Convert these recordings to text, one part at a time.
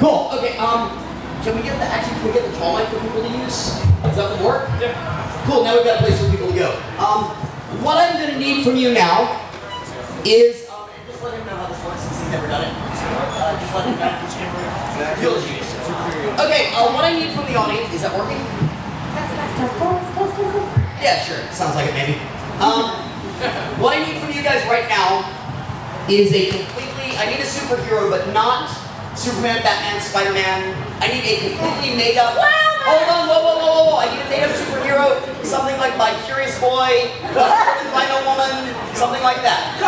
Cool. Okay. Can we get the tall mic for people to use? Does that work? Yeah. Cool. Now we've got a place for people to go. What I'm going to need from you now is and just let him know how this works since he's never done it. Just let him know. Eulogy. Okay. What I need from the audience is that working? Yeah, sure. Sounds like it, maybe. What I need from you guys right now is I need a superhero, but not Superman, Batman, Spider-Man. I need a completely made up. Hold on, whoa. I need a made up superhero, something like my Curious Boy, Rhino Woman, something like that.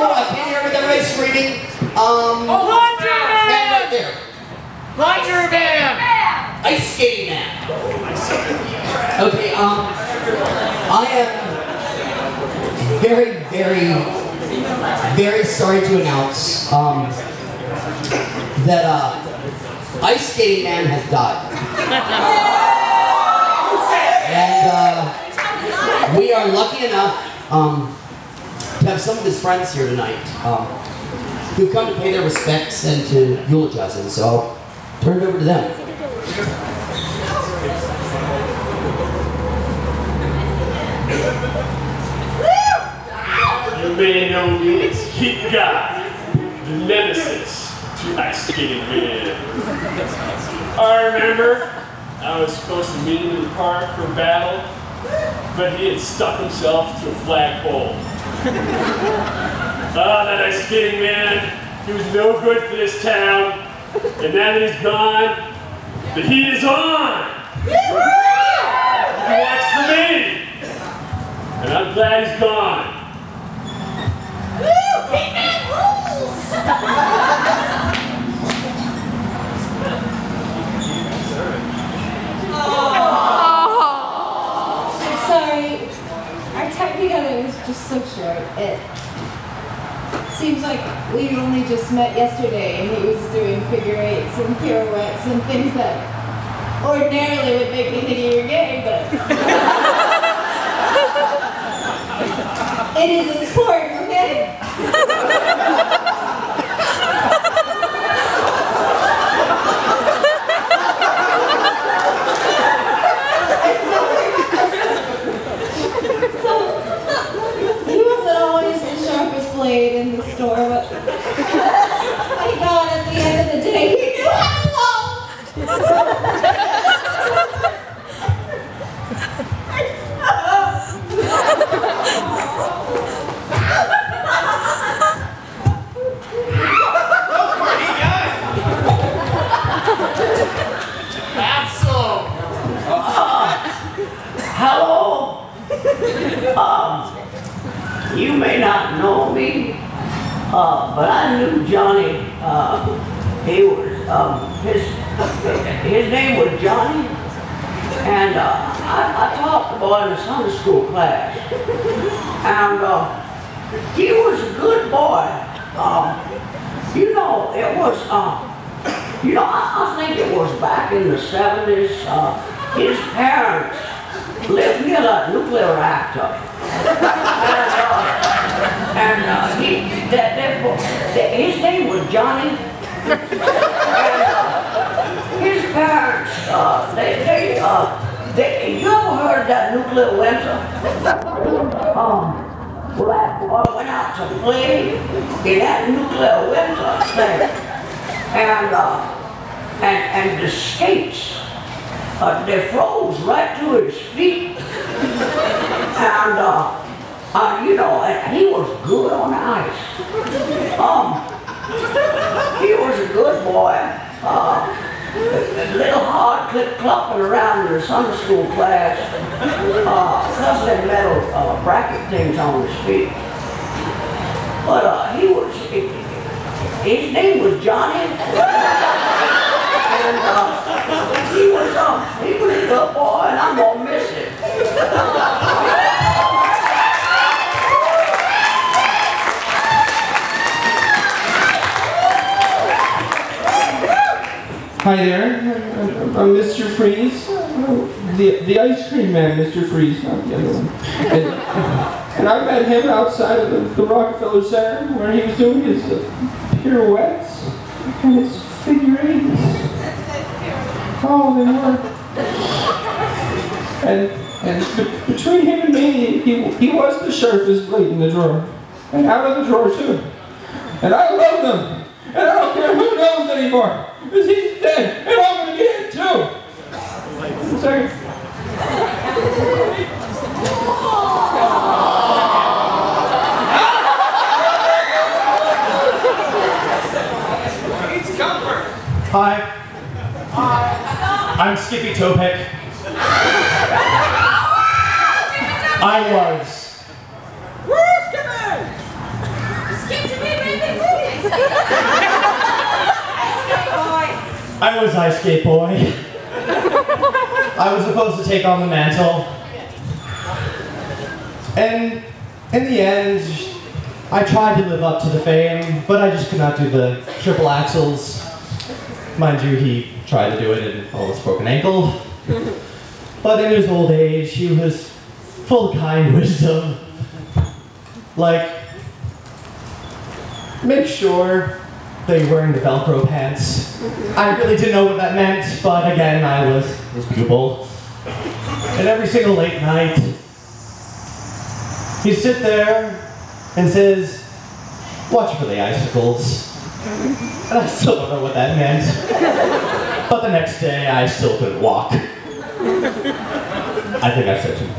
I can't hear with everybody screaming. Wonder Man! Right there. Wonder Man! Ice Skating Man. Okay, I am very, very sorry to announce that Ice Skating Man has died. And we are lucky enough to have some of his friends here tonight who've come to pay their respects and to eulogize him, so I'll turn it over to them. You may know me as Heat Guy, the nemesis to Ice Skating Man. I remember I was supposed to meet him in the park for battle, but he had stuck himself to a flagpole. That Ice Skating Man, he was no good for this town, and now that he's gone, the heat is on! He works for me! And I'm glad he's gone. Hitman rules! I'm sorry. Our time together was just so short. It seems like we only just met yesterday and he was doing figure eights and pirouettes and things that ordinarily would make me think you were gay, but it is a sport, okay? So, he wasn't always the sharpest blade in the store, but thank God at the end of the day, he knew how to love! Hello. You may not know me, but I knew Johnny. He was his name was Johnny, and I taught the boy in the Sunday school class, and he was a good boy. You know, it was. You know, I think it was back in the 70s. His parents lived near the nuclear reactor. His name was Johnny. And his parents, you ever heard of that nuclear winter? Well, that boy went out to play in that nuclear winter thing. And the skates, they froze right to his feet. And, you know, he was good on ice. He was a good boy. A little hard clip-clopping around in the Sunday school class, because of them metal bracket things on his feet. But his name was Johnny. And he was a good boy, and I'm gonna miss him. Hi there, I'm Mr. Freeze, the ice cream man, Mr. Freeze, not the other one. And I met him outside of the Rockefeller Center where he was doing his pirouettes and his figure eights. Oh, they were. And between him and me, he was the sharpest blade in the drawer. And out of the drawer, too. And I love them. And I don't care who knows anymore. Because he's dead. And I'm going to be dead, too. One second. Hi. I'm Skippy Topek. I was. Woo, Skip to me, baby! I was Ice Skate Boy. I was supposed to take on the mantle. And in the end, I tried to live up to the fame, but I just could not do the triple axels. Mind you, he tried to do it and almost broke an ankle. But in his old age, he was full of kind wisdom. Like, make sure that you're wearing the Velcro pants. I really didn't know what that meant, but again, I was his pupil. And every single late night, he'd sit there and says, "Watch for the icicles." And I still don't know what that meant. But the next day, I still couldn't walk. I think I said too much.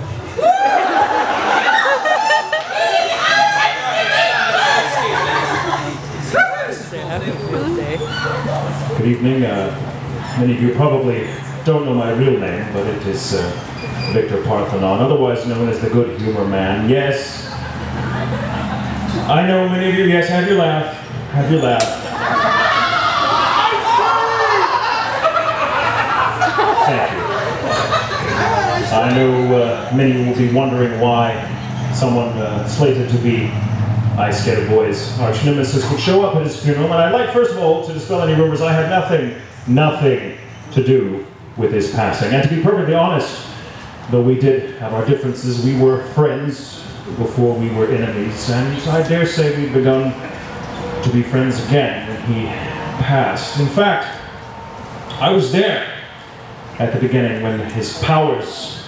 Good evening. Many of you probably don't know my real name, but it is Victor Parthenon, otherwise known as the Good Humor Man. Yes, I know many of you. Yes, have your laugh. Have your laugh. Thank you. I know many of you will be wondering why someone slated to be Ice Skater Boy's arch nemesis would show up at his funeral, and I'd like, first of all, to dispel any rumors. I had nothing to do with his passing. And to be perfectly honest, though we did have our differences, we were friends before we were enemies, and I dare say we've begun to be friends again when he passed. In fact, I was there at the beginning when his powers,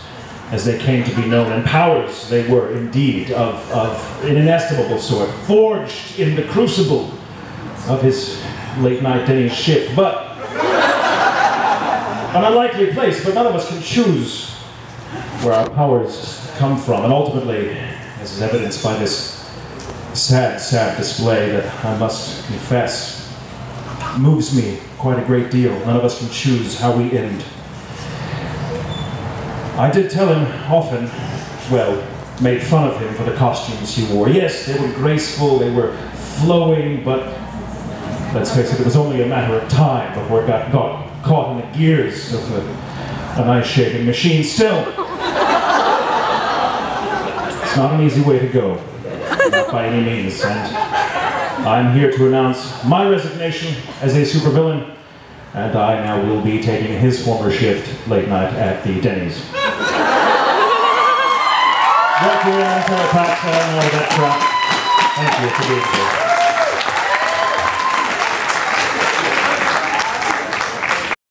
as they came to be known, and powers they were indeed of an inestimable sort, forged in the crucible of his late night Denny's shift, but an unlikely place, but none of us can choose where our powers come from, and ultimately, as is evidenced by this sad display that I must confess moves me quite a great deal. None of us can choose how we end. I did tell him often, well, made fun of him for the costumes he wore. Yes, they were graceful, they were flowing, but let's face it, it was only a matter of time before it got caught in the gears of an ice-shaving machine. Still, it's not an easy way to go, not by any means, and I'm here to announce my resignation as a supervillain, and I now will be taking his former shift late night at the Denny's. Thank you for being here.